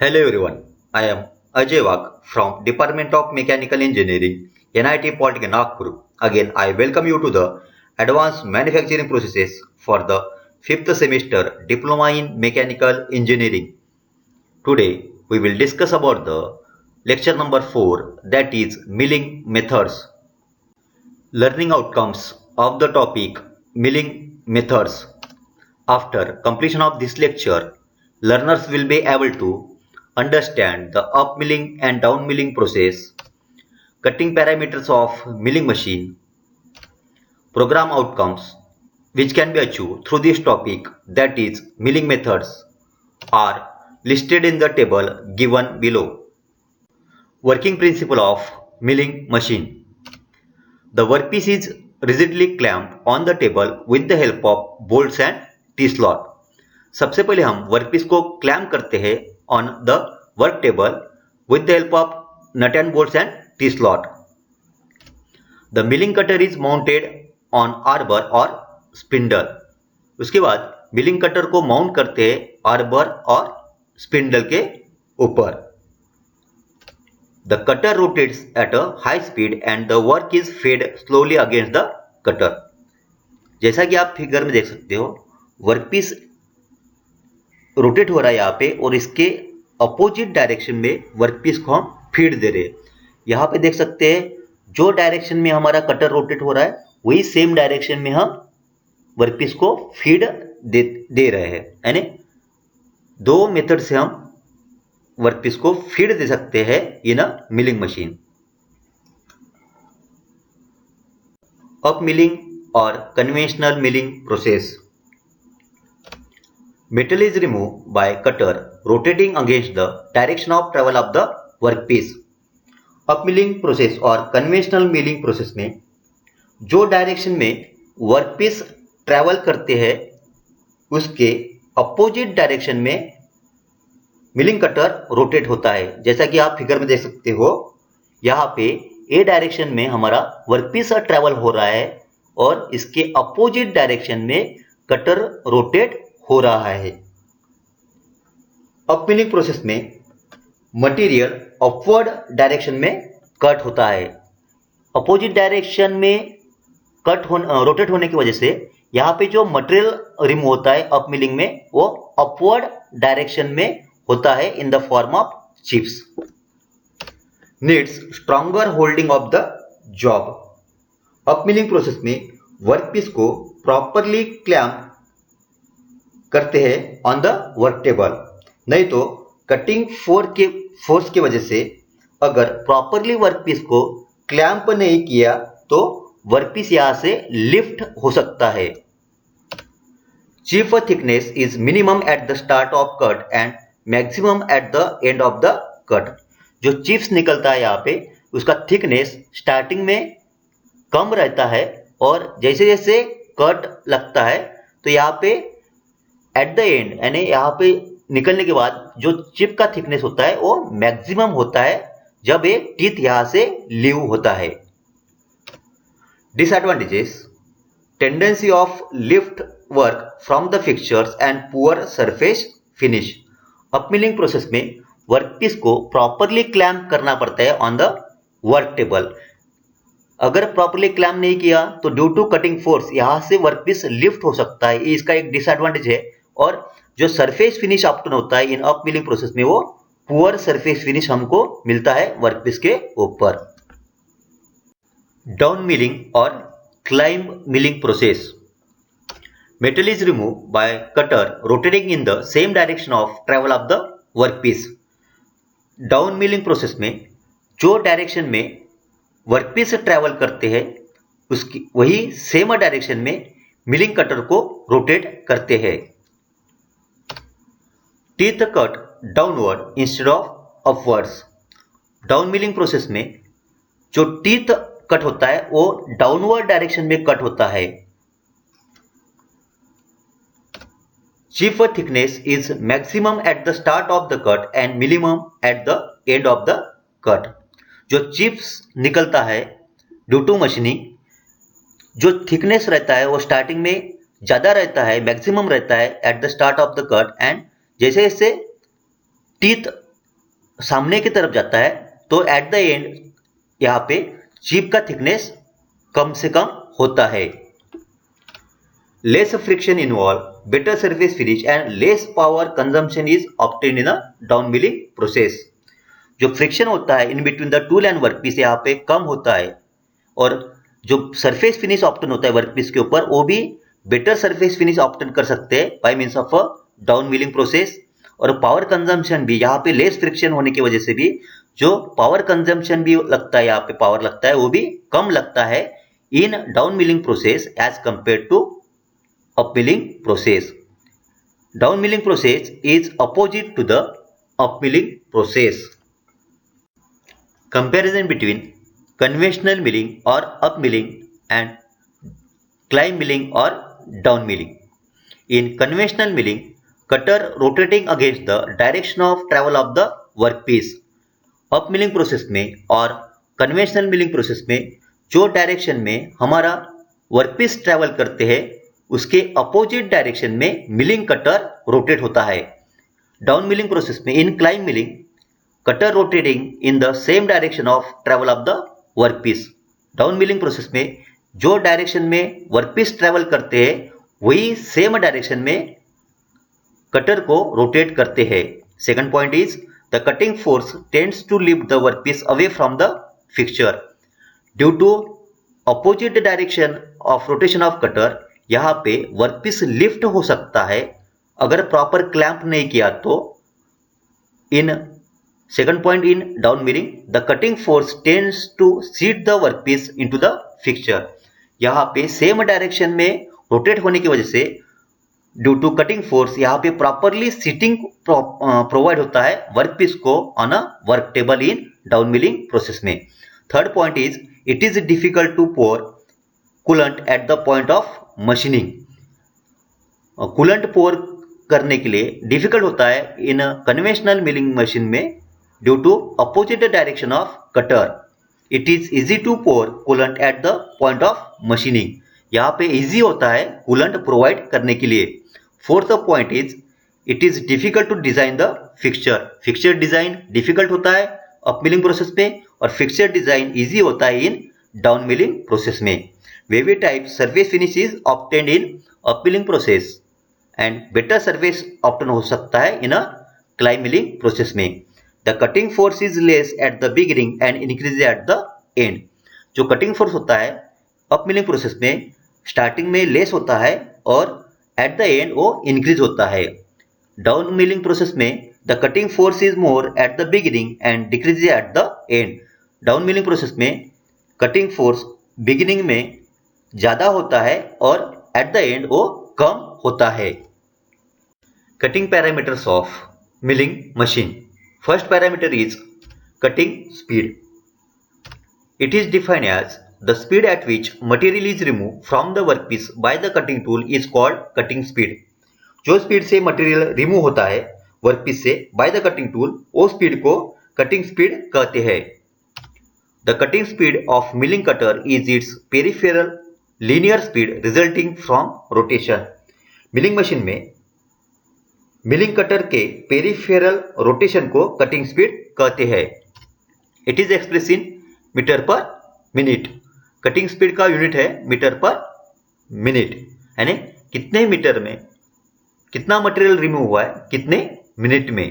Hello everyone, I am Ajay Wag from Department of Mechanical Engineering, NIT Polytechnic Nagpur. Again, I welcome you to the Advanced Manufacturing Processes for the 5th semester Diploma in Mechanical Engineering. Today, we will discuss about the lecture number 4, that is milling methods. Learning outcomes of the topic milling methods. After completion of this lecture, learners will be able to understand the up milling and down milling process, cutting parameters of milling machine, program outcomes which can be achieved through this topic, that is milling methods, are listed in the table given below. Working principle of milling machine. The workpiece is rigidly clamped on the table with the help of bolts and T-slot. सबसे पहले हम workpiece को clamp करते हैं on the work table with the help of nut and bolts and T slot. The milling cutter is mounted on arbor और spindle. उसके बाद milling cutter को माउंट करते हैं आर्बर और स्पिंडल के ऊपर. The cutter rotates at a high speed and the work is fed slowly against the cutter. जैसा कि आप फिगर में देख सकते हो, वर्कपीस रोटेट हो रहा है यहाँ पे और इसके अपोजिट डायरेक्शन में वर्कपीस को हम फीड दे रहे हैं. यहाँ पे देख सकते हैं जो डायरेक्शन में हमारा कटर रोटेट हो रहा है वही सेम डायरेक्शन में हम वर्कपीस को फीड दे रहे हैं. यानी दो मेथड से हम वर्कपीस को फीड दे सकते हैं इन अ मिलिंग मशीन. अप मिलिंग और conventional milling process. Metal is removed by cutter rotating against the direction of travel of the workpiece. Up milling process और conventional milling process में जो डायरेक्शन में वर्कपीस ट्रैवल करते हैं उसके अपोजिट डायरेक्शन में milling cutter rotate होता है. जैसा कि आप फिगर में देख सकते हो, यहाँ पे ए डायरेक्शन में हमारा वर्कपीस ट्रैवल हो रहा है और इसके अपोजिट डायरेक्शन में कटर रोटेट हो रहा है. अप मिलिंग प्रोसेस में मटेरियल अपवर्ड डायरेक्शन में कट होता है. अपोजिट डायरेक्शन में रोटेट होने की वजह से यहाँ पे जो मटेरियल रिमूव होता है अप मिलिंग में वो अपवर्ड डायरेक्शन में होता है in the form of chips. Needs stronger holding of the job. Up milling process में वर्कपीस को प्रॉपरली क्लैम्प करते हैं ऑन द वर्क टेबल. नहीं तो कटिंग फोर्स की वजह से अगर प्रॉपरली वर्कपीस को क्लैंप नहीं किया तो वर्कपीस यहां से लिफ्ट हो सकता है. Chip thickness is minimum at the start of cut and maximum at the end of the cut. जो चिप्स निकलता है यहाँ पे उसका थिकनेस स्टार्टिंग में कम रहता है और जैसे जैसे कट लगता है तो यहाँ पे एट द एंड यानी यहाँ पे निकलने के बाद जो चिप का थिकनेस होता है वो मैक्सिमम होता है जब एक टीथ यहां से लीव होता है. Disadvantages. Tendency of lift work from the fixtures and poor surface finish. Up milling process में वर्कपीस को प्रॉपरली क्लैम्प करना पड़ता है ऑन द वर्क टेबल. अगर प्रॉपरली क्लैम्प नहीं किया तो ड्यू टू कटिंग फोर्स यहां से वर्कपीस लिफ्ट हो सकता है. इसका एक डिसएडवांटेज है. और जो सरफेस फिनिश ऑप्शन होता है इन अप मिलिंग प्रोसेस में वो पुअर सरफेस फिनिश हमको मिलता है वर्कपीस के ऊपर. डाउन मिलिंग और climb milling process. Metal is remove by cutter rotating in the same direction of travel of the workpiece. Down milling process में जो डायरेक्शन में वर्कपीस ट्रैवल करते हैं उसकी वही सेम डायरेक्शन में मिलिंग कटर को रोटेट करते हैं. Teeth cut downward instead of upwards. Down milling process में जो टीथ कट होता है वो डाउनवर्ड डायरेक्शन में कट होता है. Chip thickness is maximum at the start of the cut and minimum at the end of the cut. जो chips निकलता है ड्यू टू मशीनिंग, जो थिकनेस रहता है वो स्टार्टिंग में ज्यादा रहता है, मैक्सिमम रहता है at the start of the cut and जैसे जैसे टीथ सामने की तरफ जाता है तो एट द एंड यहाँ पे चिप का थिकनेस कम से कम होता है। Less friction involve, better surface finish and less power consumption is obtained in a down milling process. जो फ्रिक्शन होता है in between the tool and workpiece यहाँ पे कम होता है, और जो सरफेस फिनिश ऑप्टेन होता है वर्कपीस के ऊपर वो भी बेटर सरफेस फिनिश ऑप्टेन कर सकते हैं by means of a down milling process. और पावर कंजम्पशन भी यहाँ पे लेस फ्रिक्शन होने की वजह से भी जो पावर कंजम्पशन भी लगता है, यहाँ पे पावर लगता है वो भी कम लगता है in down milling process as compare to up milling process. Down milling process is opposite to the up milling process. Comparison between conventional milling or up milling and climb milling or down milling. In conventional milling, cutter rotating against the direction of travel of the workpiece. Up milling process में और conventional milling process में जो direction में हमारा workpiece travel करते हैं उसके opposite direction में मिलिंग कटर रोटेट होता है। डाउन मिलिंग प्रोसेस में in climb milling cutter rotating in the same direction of travel of the workpiece. Down milling process में जो डायरेक्शन में वर्कपीस ट्रेवल करते हैं वही सेम डायरेक्शन में कटर को रोटेट करते हैं। Second point is the cutting force tends to lift the workpiece away from the fixture due to opposite direction of rotation of cutter. यहाँ पे वर्कपीस लिफ्ट हो सकता है अगर प्रॉपर क्लैंप नहीं किया तो। इन Second point, in down milling, the cutting force tends to seat the workpiece into the fixture. यहाँ पे सेम डायरेक्शन में रोटेट होने की वजह से ड्यू टू कटिंग फोर्स यहाँ पे प्रॉपरली सीटिंग प्रोवाइड होता है वर्कपीस को on a work table in down milling process में। Third point is it is difficult to pour coolant at the point of machining. Coolant pour करने के लिए difficult होता है इन कन्वेंशनल मिलिंग मशीन में due to opposite direction of cutter. It is easy to pour coolant at the point of machining. यहाँ पे easy होता है कूलेंट प्रोवाइड करने के लिए। Fourth point is it is difficult to design the fixture. Fixture design difficult होता है up milling process में और फिक्सचर डिजाइन इजी होता है इन डाउन मिलिंग प्रोसेस में। Wavy type surface finish is obtained in up milling process and better surface obtain हो सकता है इन अ क्लाइंब मिलिंग प्रोसेस में। The cutting force is less at the beginning and increases at the end. जो cutting force होता है up milling process में starting में less होता है और एट द एंड वो इंक्रीज होता है। डाउन मिलिंग प्रोसेस में the cutting force is more at the beginning and decrease at the end. Down milling process में कटिंग फोर्स बिगिनिंग में ज्यादा होता है और एट द एंड वो कम होता है। Cutting parameters of milling machine. First parameter is cutting speed. It is defined as the speed at which material is removed from the workpiece by the cutting tool is called cutting speed. जो speed से material remove होता है workpiece से by the cutting tool वो speed को cutting speed कहते हैं। The cutting speed of milling cutter is its peripheral linear speed resulting from rotation. Milling machine में मिलिंग कटर के पेरिफेरल रोटेशन को कटिंग स्पीड कहते हैं। It is express in metre per minute. Cutting speed का unit है metre per minute, यानी कितने metre में कितना मटेरियल रिमूव हुआ है कितने मिनट में।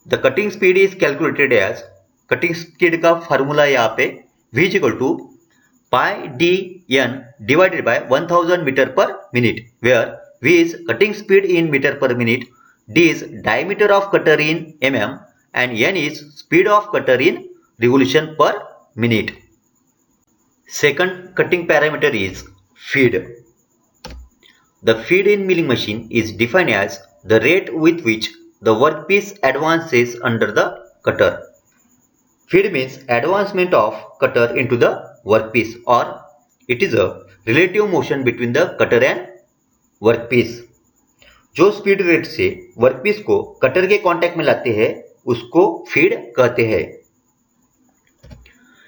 The cutting speed is calculated as, cutting speed का फार्मूला यहाँ पे v is equal to pi D N divided by 1000 metre per minute, where v is cutting speed in meter per minute, d is diameter of cutter in mm and n is speed of cutter in revolution per minute. Second cutting parameter is feed. The feed in milling machine is defined as the rate with which the workpiece advances under the cutter. Feed means advancement of cutter into the workpiece, or it is a relative motion between the cutter and workpiece. जो speed rate से workpiece को cutter के contact में लाते हैं उसको feed कहते हैं।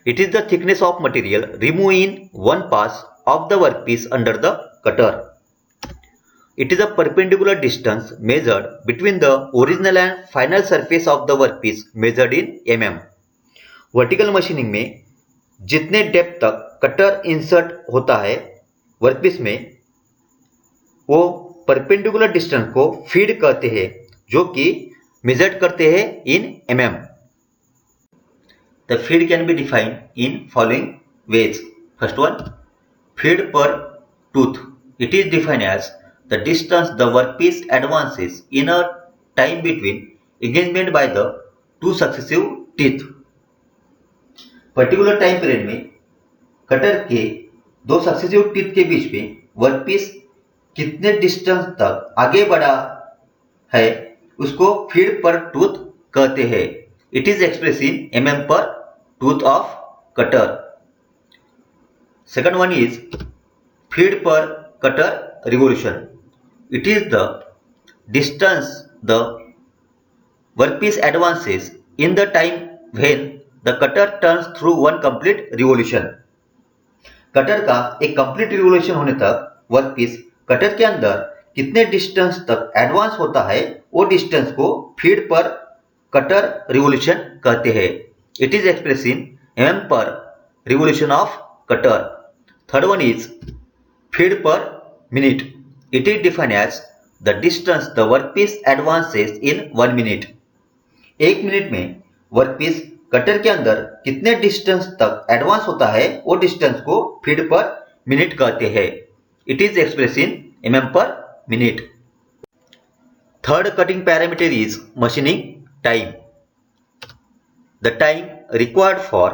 It is the thickness of material remove in one pass of the workpiece under the cutter. It is a perpendicular distance measured between the original and final surface of the workpiece measured in mm. Vertical machining में जितने depth तक cutter insert होता है workpiece में वो perpendicular distance को feed कहते हैं जो कि मेजर्ड करते हैं इन mm. The feed can be defined in following ways. First one, feed per tooth. It is defined as the distance the workpiece advances in a time between engagement by the two successive teeth. Particular time period में cutter के दो successive teeth के बीच में workpiece कितने distance तक आगे बढ़ा है उसको फीड पर टूथ कहते हैं. It is express in mm पर tooth of cutter. Second one is feed per cutter revolution. It is the distance the workpiece advances in the time when the cutter turns through one complete revolution. Cutter का एक complete revolution होने तक workpiece cutter के अंदर कितने distance तक advance होता है वो डिस्टेंस को फीड पर कटर रिवोल्यूशन कहते हैं. It is expressed in mm per revolution of cutter. Third one is feed per minute. It is defined as the distance the workpiece advances in 1 minute. एक minute में workpiece cutter के अंदर कितने distance तक advance होता है वो distance को फीड पर मिनट कहते हैं. It is express in mm per minute. Third cutting parameter is machining time. The time required for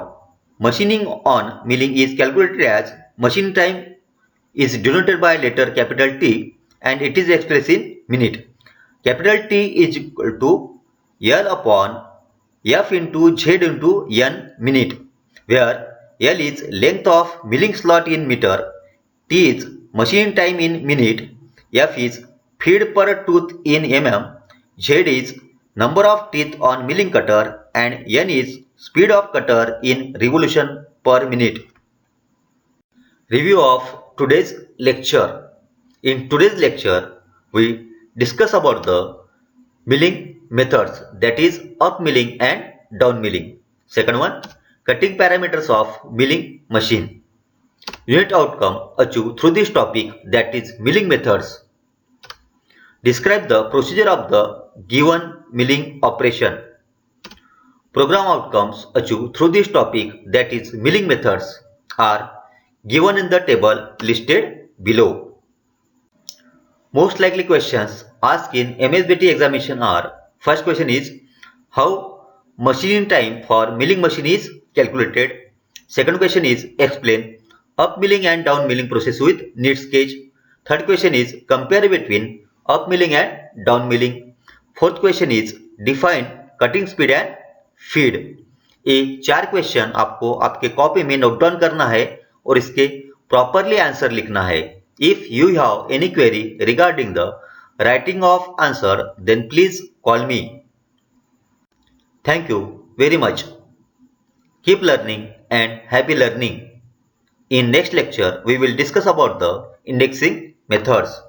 machining on milling is calculated as machine time is denoted by letter capital T and it is expressed in minute. Capital T is equal to L upon F into Z into N minute, where L is length of milling slot in meter, T is machine time in minute, F is feed per tooth in mm, Z is number of teeth on milling cutter and N is speed of cutter in revolution per minute. Review of today's lecture. In today's lecture, we discuss about the milling methods, that is up milling and down milling. Second one, cutting parameters of milling machine. Unit outcome achieved through this topic, that is milling methods. Describe the procedure of the given milling operation. Program outcomes achieved through this topic, that is milling methods, are given in the table listed below. Most likely questions asked in MSBT examination are: first question is how machining time for milling machine is calculated. Second question is explain up milling and down milling process with neat sketch. Third question is compare between up milling and down milling. Fourth question is define cutting speed and feed. ये 4 question आपको आपके copy में note down करना है और इसके properly answer लिखना है. If you have any query regarding the writing of answer, then please call me. Thank you very much. Keep learning and happy learning. In next lecture, we will discuss about the indexing methods.